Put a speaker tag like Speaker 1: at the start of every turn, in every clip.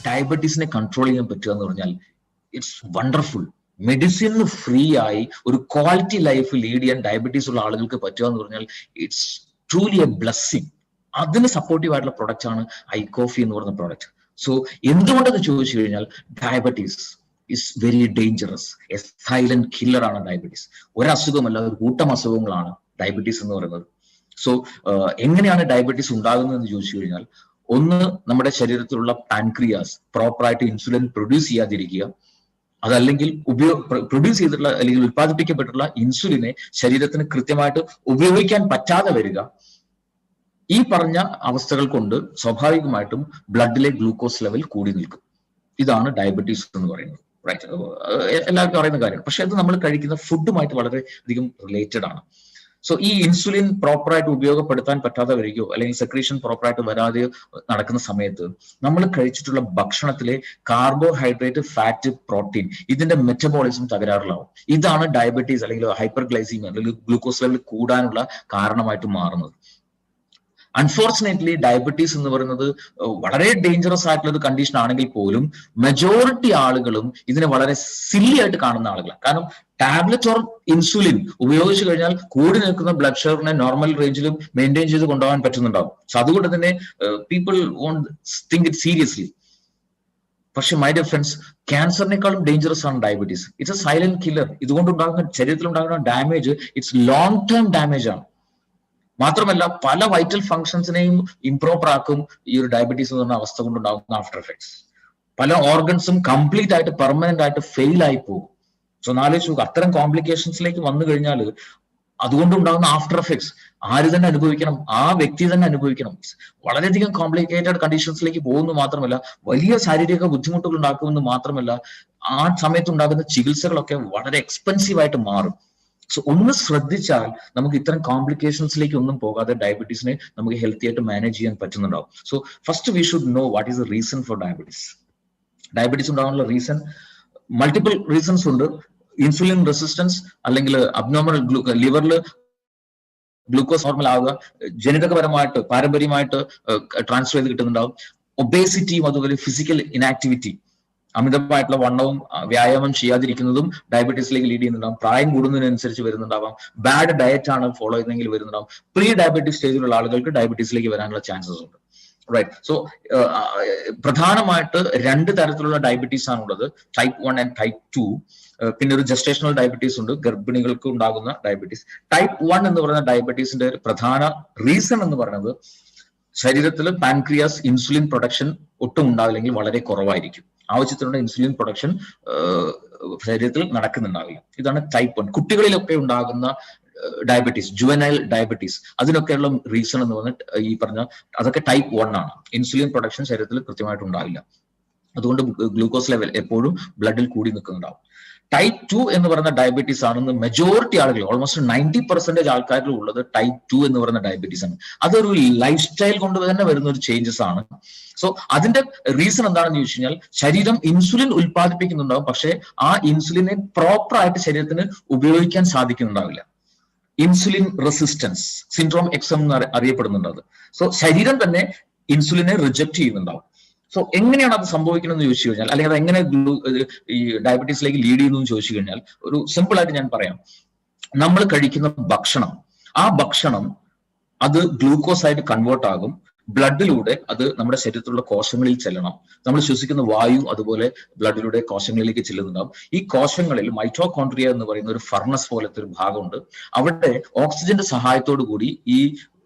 Speaker 1: ഡയബറ്റീസിനെ control ചെയ്യാൻ പറ്റുക എന്ന് പറഞ്ഞാൽ ഇറ്റ്സ് വണ്ടർഫുൾ. മെഡിസിന് ഫ്രീ ആയി ഒരു ക്വാളിറ്റി ലൈഫ് ലീഡ് ചെയ്യാൻ ഡയബറ്റീസ് ഉള്ള ആളുകൾക്ക് പറ്റുക എന്ന് പറഞ്ഞാൽ ഇറ്റ്സ് ട്രൂലി എ ബ്ലെസ്സിങ്. അതിന് സപ്പോർട്ടീവ് ആയിട്ടുള്ള പ്രൊഡക്റ്റ് ആണ് ഐകോഫി എന്ന് പറയുന്ന പ്രോഡക്റ്റ്. സോ എന്തുകൊണ്ടെന്ന് ചോദിച്ചു കഴിഞ്ഞാൽ diabetes is very dangerous. A silent killer ആണ് ഡയബറ്റീസ്. ഒരസുഖമല്ല, ഒരു കൂട്ടം അസുഖങ്ങളാണ് ഡയബറ്റീസ് എന്ന് പറയുന്നത്. സോ എങ്ങനെയാണ് ഡയബറ്റീസ് ഉണ്ടാകുന്നതെന്ന് ചോദിച്ചു കഴിഞ്ഞാൽ, ഒന്ന്, നമ്മുടെ ശരീരത്തിലുള്ള പാൻക്രിയാസ് പ്രോപ്പറായിട്ട് ഇൻസുലിൻ പ്രൊഡ്യൂസ് ചെയ്യാതിരിക്കുക, അതല്ലെങ്കിൽ പ്രൊഡ്യൂസ് ചെയ്തിട്ടുള്ള അല്ലെങ്കിൽ ഉത്പാദിപ്പിക്കപ്പെട്ടുള്ള ഇൻസുലിനെ ശരീരത്തിന് കൃത്യമായിട്ട് ഉപയോഗിക്കാൻ പറ്റാതെ വരിക. ഈ പറഞ്ഞ അവസ്ഥകൾ കൊണ്ട് സ്വാഭാവികമായിട്ടും ബ്ലഡിലെ ഗ്ലൂക്കോസ് ലെവൽ കൂടി നിൽക്കും. ഇതാണ് ഡയബറ്റീസ് എന്ന് പറയുന്നത്. റൈറ്റ്, എല്ലാവർക്കും അറിയുന്ന കാര്യമാണ്. പക്ഷെ അത് നമ്മൾ കഴിക്കുന്ന ഫുഡുമായിട്ട് വളരെ അധികം റിലേറ്റഡ് ആണ്. സോ ഈ ഇൻസുലിൻ പ്രോപ്പറായിട്ട് ഉപയോഗപ്പെടുത്താൻ പറ്റാതെ വരികയോ അല്ലെങ്കിൽ സെക്രീഷൻ പ്രോപ്പറായിട്ട് വരാതെയോ നടക്കുന്ന സമയത്ത് നമ്മൾ കഴിച്ചിട്ടുള്ള ഭക്ഷണത്തിലെ കാർബോഹൈഡ്രേറ്റ്, ഫാറ്റ്, പ്രോട്ടീൻ ഇതിന്റെ മെറ്റബോളിസം തകരാറിലാവും. ഇതാണ് ഡയബറ്റീസ് അല്ലെങ്കിൽ ഹൈപ്പർഗ്ലൈസീമിയ അല്ലെങ്കിൽ ഗ്ലൂക്കോസ് ലെവൽ കൂടാനുള്ള കാരണമായിട്ട് മാറുന്നത്. അൺഫോർച്ചുനേറ്റ്ലി ഡയബറ്റീസ് എന്ന് പറയുന്നത് വളരെ ഡേഞ്ചറസ് ആയിട്ടുള്ള ഒരു കണ്ടീഷൻ ആണെങ്കിൽ പോലും മെജോറിറ്റി ആളുകളും ഇതിനെ വളരെ സില്ലി ആയിട്ട് കാണുന്ന ആളുകളാണ്. കാരണം ടാബ്ലറ്റ് ഓർ ഇൻസുലിൻ ഉപയോഗിച്ചു കഴിഞ്ഞാൽ കൂടി നിൽക്കുന്ന ബ്ലഡ് ഷുഗറിനെ നോർമൽ റേഞ്ചിലും മെയിൻറ്റെയിൻ ചെയ്ത് കൊണ്ടുപോകാൻ പറ്റുന്നുണ്ടാവും. സോ അതുകൊണ്ട് തന്നെ people won't think it seriously. പക്ഷെ മൈ ഡിയർ ഫ്രണ്ട്സ്, ക്യാൻസറിനേക്കാളും ഡേഞ്ചറസ് ആണ് diabetes. It's a silent killer. ഇതുകൊണ്ടുണ്ടാകുന്ന ശരീരത്തിലുണ്ടാകുന്ന damage it's long term damage ആണ്. മാത്രമല്ല പല വൈറ്റൽ ഫങ്ഷൻസിനെയും ഇംപ്രോപ്പർ ആക്കും ഈ ഒരു ഡയബറ്റീസ് എന്ന് പറഞ്ഞ അവസ്ഥ കൊണ്ടുണ്ടാകുന്ന ആഫ്റ്റർ എഫക്ട്സ്. പല ഓർഗൻസും കംപ്ലീറ്റ് ആയിട്ട് പെർമനന്റ് ആയിട്ട് ഫെയിൽ ആയി പോകും. സോ നാലോചിച്ച് അത്തരം കോംപ്ലിക്കേഷൻസിലേക്ക് വന്നു കഴിഞ്ഞാൽ അതുകൊണ്ടുണ്ടാകുന്ന ആഫ്റ്റർ എഫക്ട്സ് ആര് തന്നെ അനുഭവിക്കണം? ആ വ്യക്തി തന്നെ അനുഭവിക്കണം. വളരെയധികം കോംപ്ലിക്കേറ്റഡ് കണ്ടീഷൻസിലേക്ക് പോകുന്നു മാത്രമല്ല വലിയ ശാരീരിക ബുദ്ധിമുട്ടുകൾ ഉണ്ടാക്കുമെന്ന് മാത്രമല്ല ആ സമയത്ത് ഉണ്ടാകുന്ന ചികിത്സകളൊക്കെ വളരെ എക്സ്പെൻസീവ് ആയിട്ട് മാറും. സോ ഒന്ന് ശ്രദ്ധിച്ചാൽ നമുക്ക് ഇത്തരം കോംപ്ലിക്കേഷൻസിലേക്ക് ഒന്നും പോകാതെ ഡയബറ്റീസിനെ നമുക്ക് ഹെൽത്തി ആയിട്ട് മാനേജ് ചെയ്യാൻ പറ്റുന്നുണ്ടാവും. So first we should know what is the reason for diabetes. Diabetes ഉണ്ടാകാനുള്ള റീസൺ മൾട്ടിപ്പിൾ റീസൺസ് ഉണ്ട്. ഇൻസുലിൻ റെസിസ്റ്റൻസ്, അല്ലെങ്കിൽ അബ്നോർമൽ ലിവറിൽ ഗ്ലൂക്കോസ് നോർമൽ ആവുക, ജനിതകപരമായിട്ട് പാരമ്പര്യമായിട്ട് ട്രാൻസ്ഫർ ചെയ്ത് കിട്ടുന്നുണ്ടാവും. ഒബേസിറ്റിയും അതുപോലെ ഫിസിക്കൽ ഇനാക്ടിവിറ്റി, അമിതമായിട്ടുള്ള വണ്ണവും വ്യായാമം ചെയ്യാതിരിക്കുന്നതും ഡയബറ്റീസിലേക്ക് ലീഡ് ചെയ്യുന്നുണ്ടാവും. പ്രായം കൂടുന്നതിനനുസരിച്ച് വരുന്നുണ്ടാവാം. ബാഡ് ഡയറ്റ് ആണ് ഫോളോ ചെയ്യുന്നതെങ്കിൽ വരുന്നുണ്ടാവും. പ്രീ ഡയബറ്റീസ് സ്റ്റേജിലുള്ള ആളുകൾക്ക് ഡയബറ്റീസിലേക്ക് വരാനുള്ള ചാൻസസ് ഉണ്ട്. റൈറ്റ്. സോ പ്രധാനമായിട്ട് രണ്ട് തരത്തിലുള്ള ഡയബറ്റീസ് ആണുള്ളത്, ടൈപ്പ് 1 ആൻഡ് ടൈപ്പ് 2. പിന്നെ ഒരു ജസ്റ്റേഷണൽ ഡയബറ്റീസ് ഉണ്ട്, ഗർഭിണികൾക്ക് ഉണ്ടാകുന്ന ഡയബറ്റീസ്. ടൈപ്പ് 1 എന്ന് പറയുന്ന ഡയബറ്റീസിന്റെ പ്രധാന റീസൺ എന്ന് പറയുന്നത് ശരീരത്തിൽ പാൻക്രിയാസ് ഇൻസുലിൻ പ്രൊഡക്ഷൻ ഒട്ടും ഉണ്ടാവില്ലെങ്കിൽ വളരെ കുറവായിരിക്കും. ആവശ്യത്തിനുള്ള ഇൻസുലിൻ പ്രൊഡക്ഷൻ ശരീരത്തിൽ നടക്കുന്നുണ്ടാവില്ല. ഇതാണ് ടൈപ്പ് 1. കുട്ടികളിലൊക്കെ ഉണ്ടാകുന്ന ഡയബറ്റീസ്, ജുവനൈൽ ഡയബറ്റീസ്, അതിനൊക്കെയുള്ള റീസൺ എന്ന് പറഞ്ഞാൽ ഈ പറഞ്ഞ അതൊക്കെ ടൈപ്പ് 1 ആണ്. ഇൻസുലിൻ പ്രൊഡക്ഷൻ ശരീരത്തിൽ കൃത്യമായിട്ട് ഉണ്ടാവില്ല. അതുകൊണ്ട് ഗ്ലൂക്കോസ് ലെവൽ എപ്പോഴും ബ്ലഡിൽ കൂടി നിൽക്കുന്നുണ്ടാവും. ടൈപ്പ് 2 എന്ന് പറയുന്ന ഡയബറ്റീസ് ആണെന്ന് മെജോറിറ്റി ആളുകൾ, ഓൾമോസ്റ്റ് 90% ആൾക്കാരിൽ ഉള്ളത് ടൈപ്പ് 2 എന്ന് പറയുന്ന ഡയബറ്റീസ് ആണ്. അതൊരു ലൈഫ് സ്റ്റൈൽ കൊണ്ട് തന്നെ വരുന്ന ഒരു ചേഞ്ചസ് ആണ്. സോ അതിന്റെ റീസൺ എന്താണെന്ന് ചോദിച്ചു കഴിഞ്ഞാൽ, ശരീരം ഇൻസുലിൻ ഉൽപ്പാദിപ്പിക്കുന്നുണ്ടാവും, പക്ഷെ ആ ഇൻസുലിനെ പ്രോപ്പർ ആയിട്ട് ശരീരത്തിന് ഉപയോഗിക്കാൻ സാധിക്കുന്നുണ്ടാവില്ല. ഇൻസുലിൻ റെസിസ്റ്റൻസ് സിൻഡ്രോം എക്സം എന്ന് അറിയപ്പെടുന്നുണ്ട് അത്. സോ ശരീരം തന്നെ ഇൻസുലിനെ റിജക്ട് ചെയ്യുന്നുണ്ടാവും. സോ എങ്ങനെയാണ് അത് സംഭവിക്കണമെന്ന് ചോദിച്ചു കഴിഞ്ഞാൽ, അല്ലെങ്കിൽ അത് എങ്ങനെ ഈ ഡയബറ്റീസിലേക്ക് ലീഡ് ചെയ്യുന്നു എന്ന് ചോദിച്ചു കഴിഞ്ഞാൽ, ഒരു സിമ്പിൾ ആയിട്ട് ഞാൻ പറയാം. നമ്മൾ കഴിക്കുന്ന ഭക്ഷണം, ആ ഭക്ഷണം അത് ഗ്ലൂക്കോസ് ആയിട്ട് കൺവേർട്ട് ആകും. ബ്ലഡിലൂടെ അത് നമ്മുടെ ശരീരത്തിലുള്ള കോശങ്ങളിൽ ചെല്ലണം. നമ്മൾ ശ്വസിക്കുന്ന വായു അതുപോലെ ബ്ലഡിലൂടെ കോശങ്ങളിലേക്ക് ചെല്ലുന്നുണ്ടാവും. ഈ കോശങ്ങളിൽ മൈറ്റോകോൺട്രിയ എന്ന് പറയുന്ന ഒരു ഫർണസ് പോലത്തെ ഒരു ഭാഗമുണ്ട്. അവിടെ ഓക്സിജന്റെ സഹായത്തോടു കൂടി ഈ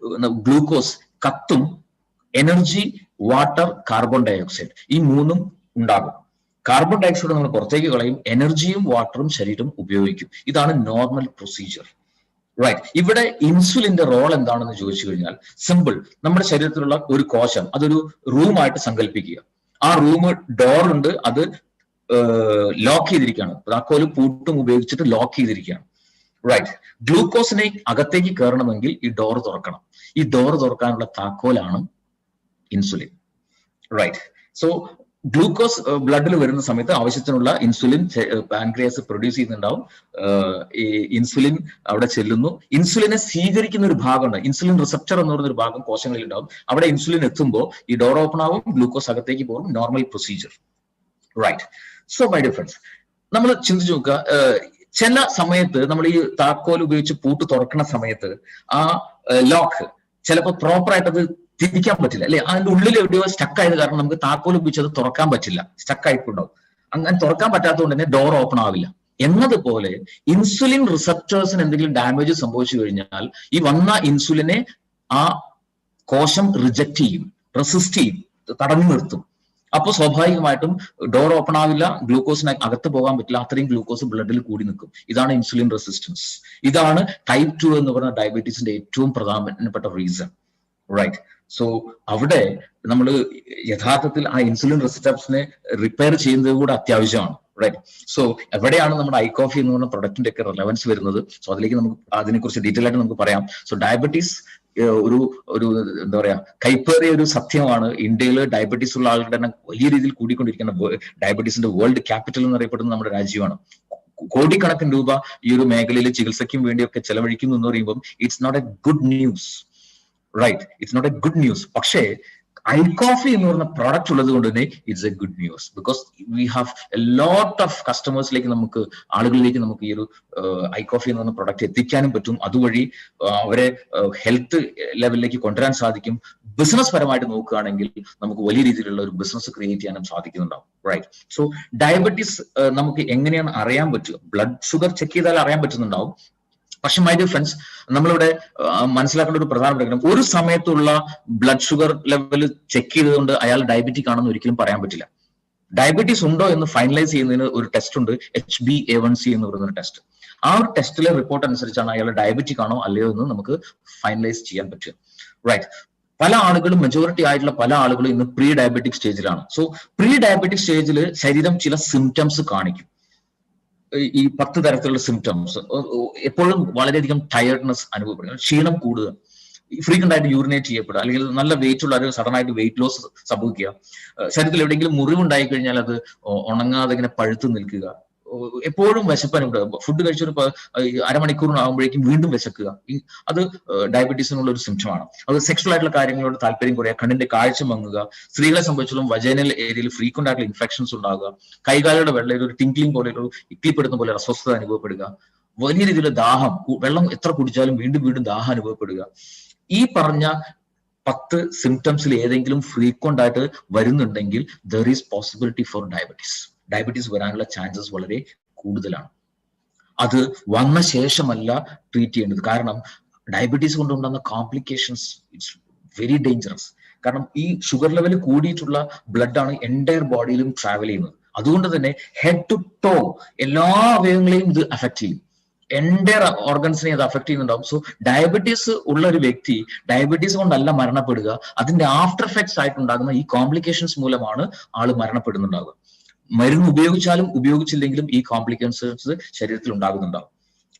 Speaker 1: ഗ്ലൂക്കോസ് കത്തും. എനർജി, വാട്ടർ, കാർബൺ ഡയോക്സൈഡ്, ഈ മൂന്നും ഉണ്ടാകും. കാർബൺ ഡയോക്സൈഡ് നമ്മൾ പുറത്തേക്ക് കളയും, എനർജിയും വാട്ടറും ശരീരം ഉപയോഗിക്കും. ഇതാണ് നോർമൽ പ്രൊസീജിയർ. റൈറ്റ്. ഇവിടെ ഇൻസുലിന്റെ റോൾ എന്താണെന്ന് ചോദിച്ചു കഴിഞ്ഞാൽ സിമ്പിൾ. നമ്മുടെ ശരീരത്തിലുള്ള ഒരു കോശം അതൊരു റൂമായിട്ട് സങ്കല്പിക്കുക. ആ റൂം ഡോർ ഉണ്ട്, അത് ലോക്ക് ചെയ്തിരിക്കുകയാണ്. താക്കോലും പൂട്ടും ഉപയോഗിച്ചിട്ട് ലോക്ക് ചെയ്തിരിക്കുകയാണ്. റൈറ്റ്. ഗ്ലൂക്കോസിനെ അകത്തേക്ക് കയറണമെങ്കിൽ ഈ ഡോർ തുറക്കണം. ഈ ഡോർ തുറക്കാനുള്ള താക്കോലാണ് ഇൻസുലിൻ. റൈറ്റ്. സോ ഗ്ലൂക്കോസ് ബ്ലഡിൽ വരുന്ന സമയത്ത് ആവശ്യത്തിനുള്ള ഇൻസുലിൻ പാൻക്രിയാസ് പ്രൊഡ്യൂസ് ചെയ്യുന്നുണ്ടാവും. ഈ ഇൻസുലിൻ അവിടെ ചെല്ലുന്നു. ഇൻസുലിനെ സ്വീകരിക്കുന്ന ഒരു ഭാഗമുണ്ട്, ഇൻസുലിൻ റിസപ്റ്റർ എന്ന് പറയുന്ന ഒരു ഭാഗം കോശങ്ങളിൽ ഉണ്ടാവും. അവിടെ ഇൻസുലിൻ എത്തുമ്പോൾ ഈ ഡോർ ഓപ്പൺ ആവും, ഗ്ലൂക്കോസ് അകത്തേക്ക് പോകും. Normal procedure, right? So my dear friends, നമ്മൾ ചിന്തിച്ചു നോക്കുക, ചില സമയത്ത് നമ്മൾ ഈ താക്കോൽ ഉപയോഗിച്ച് പൂട്ട് തുറക്കുന്ന സമയത്ത് ആ ലോക്ക് ചിലപ്പോൾ പ്രോപ്പറായിട്ട് അത് തിരിക്കാൻ പറ്റില്ല, അല്ലെ? അതിന്റെ ഉള്ളിൽ എവിടെയോ സ്റ്റക്ക് ആയത് കാരണം നമുക്ക് താക്കോൽ ഉപയോഗിച്ച് അത് തുറക്കാൻ പറ്റില്ല, സ്റ്റക്ക് ആയിട്ടുണ്ടാവും. അങ്ങനെ തുറക്കാൻ പറ്റാത്തതുകൊണ്ട് തന്നെ ഡോർ ഓപ്പൺ ആവില്ല. എന്നതുപോലെ ഇൻസുലിൻ റിസപ്റ്റേഴ്സിന് എന്തെങ്കിലും ഡാമേജ് സംഭവിച്ചു കഴിഞ്ഞാൽ ഈ വന്ന ഇൻസുലിനെ ആ കോശം റിജക്ട് ചെയ്യും, റെസിസ്റ്റ് ചെയ്യും, തടഞ്ഞു നിർത്തും. അപ്പോൾ സ്വാഭാവികമായിട്ടും ഡോർ ഓപ്പൺ ആവില്ല, ഗ്ലൂക്കോസിന് അകത്ത് പോകാൻ പറ്റില്ല, അത്രയും ഗ്ലൂക്കോസ് ബ്ലഡിൽ കൂടി നിൽക്കും. ഇതാണ് ഇൻസുലിൻ റെസിസ്റ്റൻസ്. ഇതാണ് ടൈപ്പ് 2 എന്ന് പറയുന്ന ഡയബറ്റീസിന്റെ ഏറ്റവും പ്രധാനപ്പെട്ട റീസൺ, റൈറ്റ്? സോ അവിടെ നമ്മൾ യഥാർത്ഥത്തിൽ ആ ഇൻസുലിൻ റെസിസ്റ്റൻസിനെ റിപ്പയർ ചെയ്യുന്നത് കൂടെ അത്യാവശ്യമാണ്, റൈറ്റ്? സോ എവിടെയാണ് നമ്മുടെ ഐകോഫി എന്ന് പറഞ്ഞ പ്രൊഡക്റ്റിന്റെ ഒക്കെ റെലവൻസ് വരുന്നത്? സോ അതിലേക്ക് നമുക്ക് അതിനെക്കുറിച്ച് ഡീറ്റെയിൽ ആയിട്ട് നമുക്ക് പറയാം. സോ ഡയബറ്റീസ് ഒരു എന്താ പറയാ, കൈപ്പേറിയ ഒരു സത്യമാണ്. ഇന്ത്യയിൽ ഡയബറ്റീസ് ഉള്ള ആളുകളുടെ തന്നെ വലിയ രീതിയിൽ കൂടിക്കൊണ്ടിരിക്കുന്ന, ഡയബറ്റീസിന്റെ വേൾഡ് ക്യാപിറ്റൽ എന്നറിയപ്പെടുന്ന നമ്മുടെ രാജ്യമാണ്. കോടിക്കണക്കിന് രൂപ ഈ ഒരു മേഖലയിൽ ചികിത്സയ്ക്കും വേണ്ടിയൊക്കെ ചെലവഴിക്കുന്നു എന്ന് പറയുമ്പോൾ it's not a good news, right? It's not a good news. പക്ഷേ ഐകോഫി എന്ന് പറയുന്ന പ്രോഡക്റ്റ് ഉള്ളത് കൊണ്ട് തന്നെ it's a good news, because we have a lot of കസ്റ്റമേഴ്സിലേക്ക്, നമുക്ക് ആളുകളിലേക്ക് നമുക്ക് ഈ ഒരു ഐകോഫി എന്ന് പറയുന്ന പ്രോഡക്റ്റ് എത്തിക്കാനും പറ്റും. അതുവഴി അവരെ ഹെൽത്ത് ലെവലിലേക്ക് കൊണ്ടുവരാൻ സാധിക്കും. ബിസിനസ് പരമായിട്ട് നോക്കുകയാണെങ്കിൽ നമുക്ക് വലിയ രീതിയിലുള്ള ഒരു ബിസിനസ് ക്രിയേറ്റ് ചെയ്യാനും സാധിക്കുന്നുണ്ടാവും, റൈറ്റ്? സോ ഡയബറ്റീസ് നമുക്ക് എങ്ങനെയാണ് അറിയാൻ പറ്റുക? ബ്ലഡ് ഷുഗർ ചെക്ക് ചെയ്താൽ അറിയാൻ പറ്റുന്നുണ്ടാവും. പക്ഷെ മൈ ഡിയർ ഫ്രണ്ട്സ്, നമ്മളിവിടെ മനസ്സിലാക്കേണ്ട ഒരു പ്രധാനപ്പെട്ട കാര്യം, ഒരു സമയത്തുള്ള ബ്ലഡ് ഷുഗർ ലെവൽ ചെക്ക് ചെയ്തുകൊണ്ട് അയാൾ ഡയബറ്റിക് ആണെന്ന് ഒരിക്കലും പറയാൻ പറ്റില്ല. ഡയബറ്റീസ് ഉണ്ടോ എന്ന് ഫൈനലൈസ് ചെയ്യുന്നതിന് ഒരു ടെസ്റ്റ് ഉണ്ട്, HbA1c എന്ന് പറയുന്ന ടെസ്റ്റ്. ആ ഒരു ടെസ്റ്റിലെ റിപ്പോർട്ട് അനുസരിച്ചാണ് അയാൾ ഡയബറ്റിക് ആണോ അല്ലയോ എന്ന് നമുക്ക് ഫൈനലൈസ് ചെയ്യാൻ പറ്റുക, റൈറ്റ്? പല ആളുകളും, മെജോറിറ്റി ആയിട്ടുള്ള പല ആളുകളും ഇന്ന് പ്രീ ഡയബറ്റിക് സ്റ്റേജിലാണ്. സോ പ്രീ ഡയബറ്റിക് സ്റ്റേജിൽ ശരീരം ചില സിംറ്റംസ് കാണിക്കും, ഈ 10 തരത്തിലുള്ള സിംറ്റംസ്. എപ്പോഴും വളരെയധികം ടയർഡ്നെസ് അനുഭവപ്പെടുക, ക്ഷീണം കൂടുക, ഫ്രീക്വന്റ് ആയിട്ട് യൂറിനേറ്റ് ചെയ്യപ്പെടുക, അല്ലെങ്കിൽ നല്ല വെയിറ്റ് ഉള്ള ഒരു സഡൻ ആയിട്ട് വെയിറ്റ് ലോസ് സംഭവിക്കുക, ശരീരത്തിൽ എവിടെയെങ്കിലും മുറിവുണ്ടായി കഴിഞ്ഞാൽ അത് ഉണങ്ങാതെ ഇങ്ങനെ പഴുത്ത് നിൽക്കുക, എപ്പോഴും വിശപ്പനുണ്ട്, ഫുഡ് കഴിച്ചൊരു അരമണിക്കൂറിനാകുമ്പോഴേക്കും വീണ്ടും വിശക്കുക. അത് ഡയബറ്റീസിനുള്ള ഒരു സിംറ്റമാണ്. അത് സെക്ഷൽ ആയിട്ടുള്ള കാര്യങ്ങളോട് താല്പര്യം കുറയുക, കണ്ണിന്റെ കാഴ്ച മങ്ങുക, സ്ത്രീകളെ സംബന്ധിച്ചും വജൈനൽ ഏരിയയിൽ ഫ്രീക്വന്റ് ആയിട്ടുള്ള ഇൻഫെക്ഷൻസ് ഉണ്ടാകുക, കൈകാലുകളുടെ വെള്ളയിൽ ഒരു ടിങ്ക്ലിംഗ് പോലെ, ഒരു ഇക്കിപ്പെടുന്ന പോലെ അസ്വസ്ഥത അനുഭവപ്പെടുക, വലിയ രീതിയിലുള്ള ദാഹം, വെള്ളം എത്ര കുടിച്ചാലും വീണ്ടും വീണ്ടും ദാഹം അനുഭവപ്പെടുക. ഈ പറഞ്ഞ 10 സിംറ്റംസിൽ ഏതെങ്കിലും ഫ്രീക്വന്റ് ആയിട്ട് വരുന്നുണ്ടെങ്കിൽ there is possibility four diabetes വരാനുള്ള ചാൻസസ് വളരെ കൂടുതലാണ്. അത് വന്ന ശേഷമല്ല ട്രീറ്റ് ചെയ്യേണ്ടത്. കാരണം ഡയബറ്റീസ് കൊണ്ടുണ്ടാകുന്ന കോംപ്ലിക്കേഷൻസ് ഇറ്റ്സ് വെരി ഡേഞ്ചറസ്. കാരണം ഈ ഷുഗർ ലെവൽ കൂടിയിട്ടുള്ള ബ്ലഡാണ് എൻറ്റയർ ബോഡിയിലും ട്രാവൽ ചെയ്യുന്നത്. അതുകൊണ്ട് തന്നെ ഹെഡ് ടു ടോ എല്ലാ അവയവങ്ങളെയും ഇത് അഫക്ട് ചെയ്യും, എൻറ്റയർ ഓർഗൻസിനെ അത് അഫക്ട് ചെയ്യുന്നുണ്ടാവും. സോ ഡയബറ്റീസ് ഉള്ള ഒരു വ്യക്തി ഡയബറ്റീസ് കൊണ്ടല്ല മരണപ്പെടുക, അതിന്റെ ആഫ്റ്റർ എഫക്ട്സ് ആയിട്ടുണ്ടാകുന്ന ഈ കോംപ്ലിക്കേഷൻസ് മൂലമാണ് ആള് മരണപ്പെടുന്നുണ്ടാവുക. മരുന്ന് ഉപയോഗിച്ചാലും ഉപയോഗിച്ചില്ലെങ്കിലും ഈ കോംപ്ലിക്കേഷൻസ് ശരീരത്തിൽ ഉണ്ടാകുന്നുണ്ടാവും.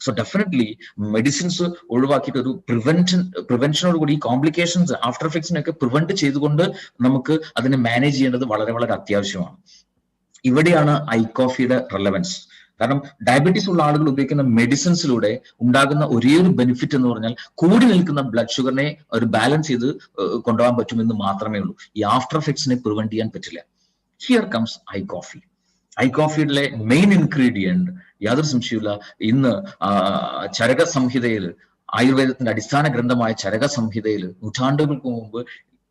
Speaker 1: സോ ഡെഫിനറ്റ്ലി മെഡിസിൻസ് ഒഴിവാക്കിയിട്ട് ഒരു പ്രിവെൻഷനോട് കൂടി ഈ കോംപ്ലിക്കേഷൻസ്, ആഫ്റ്റർ എഫക്ട്സിനൊക്കെ പ്രിവെന്റ് ചെയ്തുകൊണ്ട് നമുക്ക് അതിനെ മാനേജ് ചെയ്യേണ്ടത് വളരെ വളരെ അത്യാവശ്യമാണ്. ഇവിടെയാണ് ഐകോഫിയുടെ റെലവൻസ്. കാരണം ഡയബറ്റീസ് ഉള്ള ആളുകൾ ഉപയോഗിക്കുന്ന മെഡിസിൻസിലൂടെ ഉണ്ടാകുന്ന ഒരേ ഒരു ബെനിഫിറ്റ് എന്ന് പറഞ്ഞാൽ കൂടി നിൽക്കുന്ന ബ്ലഡ് ഷുഗറിനെ ഒരു ബാലൻസ് ചെയ്ത് കൊണ്ടുപോകാൻ പറ്റുമെന്ന് മാത്രമേ ഉള്ളൂ. ഈ ആഫ്റ്റർ എഫക്ട്സിനെ പ്രിവെന്റ് ചെയ്യാൻ പറ്റില്ല. Here comes iCoffee. ഐകോഫിയുടെ മെയിൻ ഇൻഗ്രീഡിയന്റ് യാതൊരു സംശയമില്ല, ഇന്ന് ചരക സംഹിതയിൽ, ആയുർവേദത്തിന്റെ അടിസ്ഥാന ഗ്രന്ഥമായ ചരക സംഹിതയിൽ നൂറ്റാണ്ടുകൾക്ക് മുമ്പ്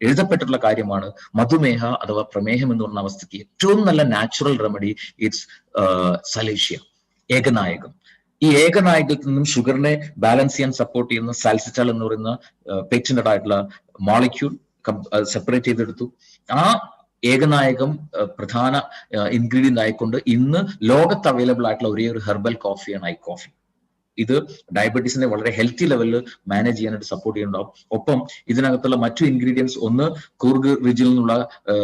Speaker 1: എഴുതപ്പെട്ടിട്ടുള്ള കാര്യമാണ് മധുമേഹ അഥവാ പ്രമേഹം എന്ന് പറഞ്ഞ അവസ്ഥയ്ക്ക് ഏറ്റവും നല്ല നാച്ചുറൽ റെമഡി ഇറ്റ്സ് സലേഷ്യ, ഏകനായകം. ഈ ഏകനായകത്തിൽ നിന്നും ഷുഗറിനെ ബാലൻസ് ചെയ്യാൻ സപ്പോർട്ട് ചെയ്യുന്ന സാൽസിറ്റാൾ എന്ന് പറയുന്ന പേറ്റന്റഡ് ആയിട്ടുള്ള മോളിക്യൂൾ സെപ്പറേറ്റ് ചെയ്തെടുത്തു. ആ ഏകനായകം പ്രധാന ഇൻഗ്രീഡിയന്റ് ആയിക്കൊണ്ട് ഇന്ന് ലോകത്ത് അവൈലബിൾ ആയിട്ടുള്ള ഒരേ ഒരു ഹെർബൽ കോഫിയാണ് ഐകോഫി. ഇത് ഡയബറ്റീസിനെ വളരെ ഹെൽത്തി ലെവലിൽ മാനേജ് ചെയ്യാനായിട്ട് സപ്പോർട്ട് ചെയ്യുന്നുണ്ടാവും. ഒപ്പം ഇതിനകത്തുള്ള മറ്റു ഇൻഗ്രീഡിയൻസ്, ഒന്ന് കൂർഗ് റിജിൽ നിന്നുള്ള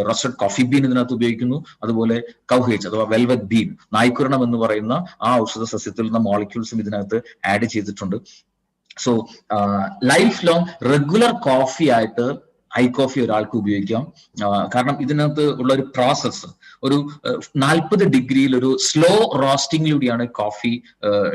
Speaker 1: റോസ്റ്റഡ് കോഫി ബീൻ ഇതിനകത്ത് ഉപയോഗിക്കുന്നു. അതുപോലെ കൗഹേജ് അഥവാ വെൽവെറ്റ് ബീൻ, നായ്ക്കുരണം എന്ന് പറയുന്ന ആ ഔഷധ സസ്യത്തിൽ നിന്ന് മോളിക്യൂൾസും ഇതിനകത്ത് ആഡ് ചെയ്തിട്ടുണ്ട്. So life long regular coffee ആയിട്ട് ഐ കോഫി ഒരാൾക്ക് ഉപയോഗിക്കാം. കാരണം ഇതിനകത്ത് ഉള്ള ഒരു പ്രോസസ്സ് ഒരു 40 ഡിഗ്രിയിൽ ഒരു സ്ലോ റോസ്റ്റിംഗിലൂടെയാണ് കോഫി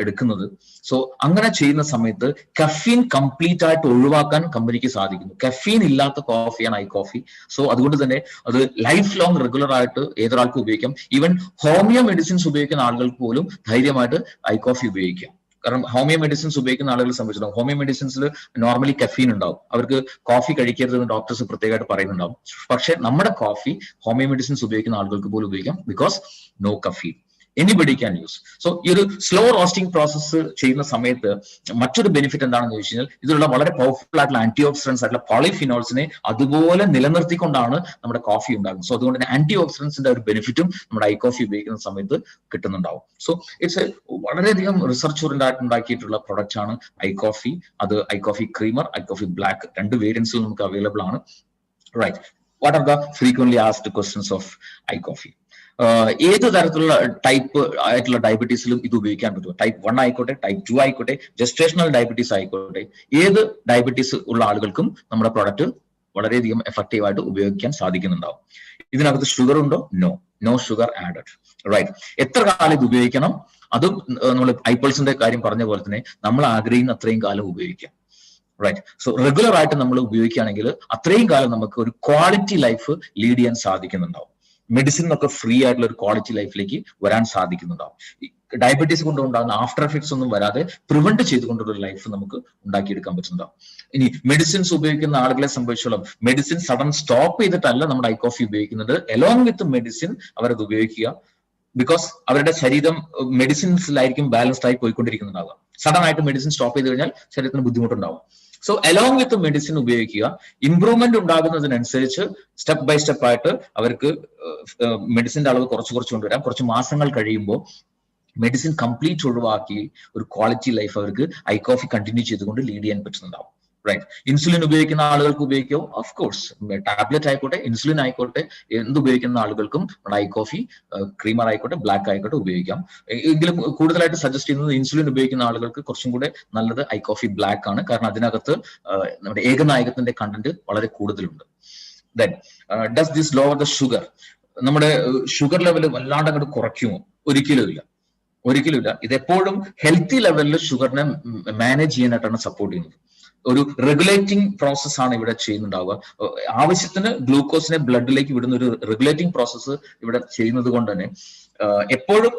Speaker 1: എടുക്കുന്നത്. സോ അങ്ങനെ ചെയ്യുന്ന സമയത്ത് കഫീൻ കംപ്ലീറ്റ് ആയിട്ട് ഒഴിവാക്കാൻ കമ്പനിക്ക് സാധിക്കുന്നു. കഫീൻ ഇല്ലാത്ത കോഫിയാണ് ഐ കോഫി. സോ അതുകൊണ്ട് തന്നെ അത് ലൈഫ് ലോങ് റെഗുലർ ആയിട്ട് ഏതൊരാൾക്കും ഉപയോഗിക്കാം. ഈവൻ ഹോമിയോ മെഡിസിൻസ് ഉപയോഗിക്കുന്ന ആളുകൾക്ക് പോലും ധൈര്യമായിട്ട് ഐ കോഫി ഉപയോഗിക്കാം. കാരണം ഹോമിയോ മെഡിസിൻസ് ഉപയോഗിക്കുന്ന ആളുകളെ സംബന്ധിച്ചിടത്തോളം ഹോമിയോ മെഡിസിൻസിൽ നോർമലി കഫീൻ ഉണ്ടാവും. അവർക്ക് കോഫി കഴിക്കരുതെന്ന് ഡോക്ടേഴ്സ് പ്രത്യേകമായിട്ട് പറയുന്നുണ്ടാവും. പക്ഷെ നമ്മുടെ കോഫി ഹോമിയോ മെഡിസിൻസ് ഉപയോഗിക്കുന്ന ആളുകൾക്ക് പോലും ഉപയോഗിക്കാം, because no caffeine. Anybody can use. So ഈ ഒരു സ്ലോ റോസ്റ്റിംഗ് പ്രോസസ്സ് ചെയ്യുന്ന സമയത്ത് മറ്റൊരു ബെനിഫിറ്റ് എന്താണെന്ന് ചോദിച്ചു കഴിഞ്ഞാൽ ഇതിലുള്ള വളരെ പവർഫുൾ ആയിട്ടുള്ള ആന്റി ഓക്സിഡൻസ് ആയിട്ടുള്ള പോളിഫിനോൾസിനെ അതുപോലെ നിലനിർത്തിക്കൊണ്ടാണ് നമ്മുടെ കോഫി ഉണ്ടാകുന്നത്. സോ അതുകൊണ്ട് തന്നെ ആന്റി ഓക്സിഡൻസിന്റെ ഒരു ബെനിഫിറ്റും നമ്മുടെ ഐ കോഫി ഉപയോഗിക്കുന്ന സമയത്ത് കിട്ടുന്നുണ്ടാവും. സോ ഇറ്റ്സ് വളരെയധികം റിസർച്ച് ഓറിയന്റഡ് ഉണ്ടാക്കിയിട്ടുള്ള പ്രൊഡക്റ്റ് ആണ് ഐ കോഫി. അത് I coffee creamer, I coffee black, 2 വേരിയൻസിൽ നമുക്ക് അവൈലബിൾ ആണ്. Right. What are the frequently asked questions of I coffee? ഏത് തരത്തിലുള്ള ടൈപ്പ് ആയിട്ടുള്ള ഡയബറ്റീസിലും ഇത് ഉപയോഗിക്കാൻ പറ്റും. ടൈപ്പ് 1 ആയിക്കോട്ടെ, ടൈപ്പ് 2 ആയിക്കോട്ടെ, ജസ്റ്റേഷണൽ ഡയബറ്റീസ് ആയിക്കോട്ടെ, ഏത് ഡയബറ്റീസ് ഉള്ള ആളുകൾക്കും നമ്മുടെ പ്രോഡക്റ്റ് വളരെയധികം എഫക്റ്റീവ് ആയിട്ട് ഉപയോഗിക്കാൻ സാധിക്കുന്നുണ്ടാവും. ഇതിനകത്ത് ഷുഗർ ഉണ്ടോ? No sugar added. റൈറ്റ്. എത്ര കാലം ഇത് ഉപയോഗിക്കണം? അതും നമ്മൾ ഐപ്പിൾസിന്റെ കാര്യം പറഞ്ഞ പോലെ തന്നെ നമ്മൾ ആഗ്രഹിക്കുന്ന അത്രയും കാലം ഉപയോഗിക്കാം. റൈറ്റ്. സോ റെഗുലർ ആയിട്ട് നമ്മൾ ഉപയോഗിക്കുകയാണെങ്കിൽ അത്രയും കാലം നമുക്ക് ഒരു ക്വാളിറ്റി ലൈഫ് ലീഡ് ചെയ്യാൻ സാധിക്കുന്നുണ്ടാവും. മെഡിസിൻ ഒക്കെ ഫ്രീ ആയിട്ടുള്ള ഒരു ക്വാളിറ്റി ലൈഫിലേക്ക് വരാൻ സാധിക്കുന്നുണ്ടാവും. ഡയബറ്റീസ് കൊണ്ടുണ്ടാകുന്ന ആഫ്റ്റർ എഫക്ട്സ് ഒന്നും വരാതെ പ്രിവെന്റ് ചെയ്തുകൊണ്ടുള്ള ഒരു ലൈഫ് നമുക്ക് ഉണ്ടാക്കിയെടുക്കാൻ പറ്റുന്നുണ്ടാവും. ഇനി മെഡിസിൻസ് ഉപയോഗിക്കുന്ന ആളുകളെ സംബന്ധിച്ചോളം മെഡിസിൻ സഡൻ സ്റ്റോപ്പ് ചെയ്തിട്ടല്ല നമ്മുടെ ഐ കോഫി ഉപയോഗിക്കുന്നത്. എലോങ് വിത്ത് മെഡിസിൻ അവരത് ഉപയോഗിക്കുക. ബിക്കോസ് അവരുടെ ശരീരം മെഡിസിൻസിലായിരിക്കും ബാലൻസ്ഡ് ആയി പോയിക്കൊണ്ടിരിക്കുന്നുണ്ടാവുക. സഡൻ ആയിട്ട് മെഡിസിൻ സ്റ്റോപ്പ് ചെയ്ത് കഴിഞ്ഞാൽ ശരീരത്തിന് ബുദ്ധിമുട്ടുണ്ടാവും. സോ അലോങ് വിത്ത് മെഡിസിൻ ഉപയോഗിക്കുക. ഇംപ്രൂവ്മെന്റ് ഉണ്ടാകുന്നതിനനുസരിച്ച് സ്റ്റെപ്പ് ബൈ സ്റ്റെപ്പ് ആയിട്ട് അവർക്ക് മെഡിസിന്റെ അളവ് കുറച്ച് കൊണ്ടുവരാം. കുറച്ച് മാസങ്ങൾ കഴിയുമ്പോൾ മെഡിസിൻ കംപ്ലീറ്റ് ഒഴിവാക്കി ഒരു ക്വാളിറ്റി ലൈഫ് അവർക്ക് ഐ കോഫി കണ്ടിന്യൂ ചെയ്തുകൊണ്ട് ലീഡ് ചെയ്യാൻ പറ്റുന്നുണ്ടാവും. റൈറ്റ്. ഇൻസുലിൻ ഉപയോഗിക്കുന്ന ആളുകൾക്ക് ഉപയോഗിക്കാം. ഓഫ് കോഴ്സ് ടാബ്ലറ്റ് ആയിക്കോട്ടെ, ഇൻസുലിൻ ആയിക്കോട്ടെ, എന്തുപയോഗിക്കുന്ന ആളുകൾക്കും ഐ കോഫി ക്രീമർ ആയിക്കോട്ടെ, ബ്ലാക്ക് ആയിക്കോട്ടെ ഉപയോഗിക്കാം. എങ്കിലും കൂടുതലായിട്ട് സജസ്റ്റ് ചെയ്യുന്നത് ഇൻസുലിൻ ഉപയോഗിക്കുന്ന ആളുകൾക്ക് കുറച്ചും കൂടെ നല്ലത് ഐ കോഫി ബ്ലാക്ക് ആണ്. കാരണം അതിനകത്ത് നമ്മുടെ ഏകനായകത്തിന്റെ കണ്ടന്റ് വളരെ കൂടുതലുണ്ട്. Then does this lower the sugar? നമ്മുടെ ഷുഗർ ലെവൽ വല്ലാണ്ട് അങ്ങോട്ട് കുറയ്ക്കുമോ? ഒരിക്കലുമില്ല. ഇതെപ്പോഴും ഹെൽത്തി ലെവലിൽ ഷുഗറിനെ മാനേജ് ചെയ്യാനായിട്ടാണ് സപ്പോർട്ട് ചെയ്യുന്നത്. ഒരു റെഗുലേറ്റിംഗ് പ്രോസസ് ആണ് ഇവിടെ ചെയ്യുന്നുണ്ടാവുക. ആവശ്യത്തിന് ഗ്ലൂക്കോസിനെ ബ്ലഡിലേക്ക് വിടുന്ന ഒരു റെഗുലേറ്റിംഗ് പ്രോസസ്സ് ഇവിടെ ചെയ്യുന്നത് കൊണ്ട് തന്നെ എപ്പോഴും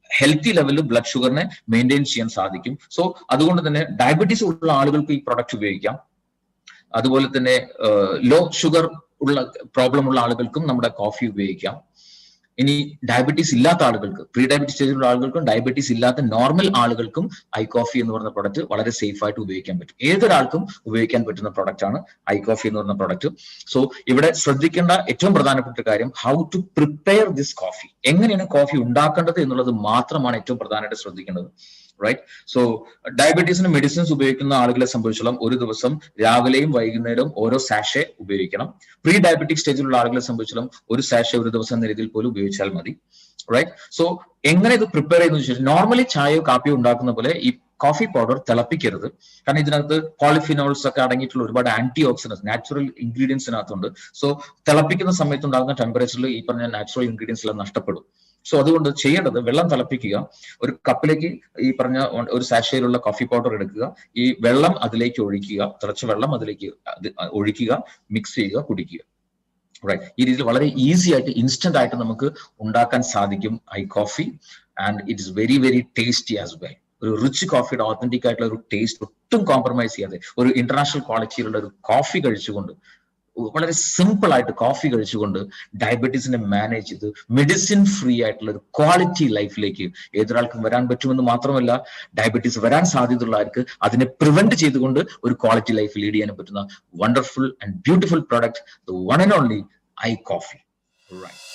Speaker 1: ഹെൽത്തി ലെവലിൽ ബ്ലഡ് ഷുഗറിനെ മെയിൻറ്റെയിൻ ചെയ്യാൻ സാധിക്കും. സോ അതുകൊണ്ട് തന്നെ ഡയബറ്റീസ് ഉള്ള ആളുകൾക്ക് ഈ പ്രൊഡക്റ്റ് ഉപയോഗിക്കാം. അതുപോലെ തന്നെ ലോ ഷുഗർ ഉള്ള പ്രോബ്ലം ഉള്ള ആളുകൾക്കും നമ്മുടെ കോഫി ഉപയോഗിക്കാം. ഇനി ഡയബറ്റീസ് ഇല്ലാത്ത ആളുകൾക്ക്, പ്രീ ഡയബറ്റീസ് സ്റ്റേജിലുള്ള ആളുകൾക്കും ഡയബറ്റീസ് ഇല്ലാത്ത നോർമൽ ആളുകൾക്കും ഐ കോഫി എന്ന് പറയുന്ന പ്രൊഡക്റ്റ് വളരെ സേഫ് ആയിട്ട് ഉപയോഗിക്കാൻ പറ്റും. ഏതൊരാൾക്കും ഉപയോഗിക്കാൻ പറ്റുന്ന പ്രൊഡക്റ്റ് ആണ് ഐ കോഫി എന്ന് പറയുന്ന പ്രൊഡക്റ്റ്. സോ ഇവിടെ ശ്രദ്ധിക്കേണ്ട ഏറ്റവും പ്രധാനപ്പെട്ട കാര്യം how to prepare this coffee. എങ്ങനെയാണ് കോഫി ഉണ്ടാക്കേണ്ടത് എന്നുള്ളത് മാത്രമാണ് ഏറ്റവും പ്രധാനമായിട്ട് ശ്രദ്ധിക്കേണ്ടത്. റൈറ്റ്. സോ ഡയബറ്റീസിന് മെഡിസിൻസ് ഉപയോഗിക്കുന്ന ആളുകളെ സംബന്ധിച്ചോളം ഒരു ദിവസം രാവിലെയും വൈകുന്നേരവും ഓരോ സാഷെ ഉപയോഗിക്കണം. പ്രീ ഡയബറ്റിക് സ്റ്റേജിലുള്ള ആളുകളെ സംബന്ധിച്ചോളം ഒരു സാഷെ ഒരു ദിവസം എന്ന രീതിയിൽ പോലും ഉപയോഗിച്ചാൽ മതി. റൈറ്റ്. സോ എങ്ങനെ ഇത് പ്രിപ്പയർ ചെയ്യുന്ന വെച്ചാൽ നോർമലി ചായയോ കാപ്പിയോ ഉണ്ടാക്കുന്ന പോലെ ഈ കോഫി പൗഡർ തിളപ്പിക്കരുത്. കാരണം ഇതിനകത്ത് പോളിഫിനോൾസ് ഒക്കെ അടങ്ങിയിട്ടുള്ള ഒരുപാട് ആന്റി ഓക്സിഡൻസ് നാച്ചുറൽ ഇൻഗ്രീഡിയൻസിനകത്തുണ്ട്. സോ തിളപ്പിക്കുന്ന സമയത്ത് ഉണ്ടാകുന്ന ടെമ്പറേച്ചറിൽ ഈ പറഞ്ഞ നാച്ചുറൽ ഇൻഗ്രീഡിയൻസ് എല്ലാം നഷ്ടപ്പെടും. സോ അതുകൊണ്ട് ചെയ്യേണ്ടത് വെള്ളം തിളപ്പിക്കുക. ഒരു കപ്പിലേക്ക് ഈ പറഞ്ഞ ഒരു സാഷയിലുള്ള കോഫി പൗഡർ എടുക്കുക. ഈ വെള്ളം അതിലേക്ക് ഒഴിക്കുക. തിളച്ച വെള്ളം അതിലേക്ക് ഒഴിക്കുക, മിക്സ് ചെയ്യുക, കുടിക്കുക. റൈറ്റ്. ഈ രീതിയിൽ വളരെ ഈസി ആയിട്ട് ഇൻസ്റ്റന്റ് ആയിട്ട് നമുക്ക് ഉണ്ടാക്കാൻ സാധിക്കും I coffee. And it is very very tasty as well. ഒരു റിച്ച് കോഫിയുടെ ഓതന്റിക് ആയിട്ടുള്ള ഒരു ടേസ്റ്റ് ഒട്ടും കോംപ്രമൈസ് ചെയ്യാതെ ഒരു ഇന്റർനാഷണൽ ക്വാളിറ്റിയിലുള്ള ഒരു കോഫി കഴിച്ചുകൊണ്ട് വളരെ സിമ്പിൾ ആയിട്ട് കോഫി കഴിച്ചുകൊണ്ട് ഡയബറ്റീസിനെ മാനേജ് ചെയ്ത് മെഡിസിൻ ഫ്രീ ആയിട്ടുള്ള ഒരു ക്വാളിറ്റി ലൈഫിലേക്ക് ഏതൊരാൾക്കും വരാൻ പറ്റുമെന്ന് മാത്രമല്ല ഡയബറ്റീസ് വരാൻ സാധ്യതയുള്ളവർക്ക് അതിനെ പ്രിവെന്റ് ചെയ്തുകൊണ്ട് ഒരു ക്വാളിറ്റി ലൈഫ് ലീഡ് ചെയ്യാൻ പറ്റുന്ന wonderful and beautiful product, the one and only I coffee. Right.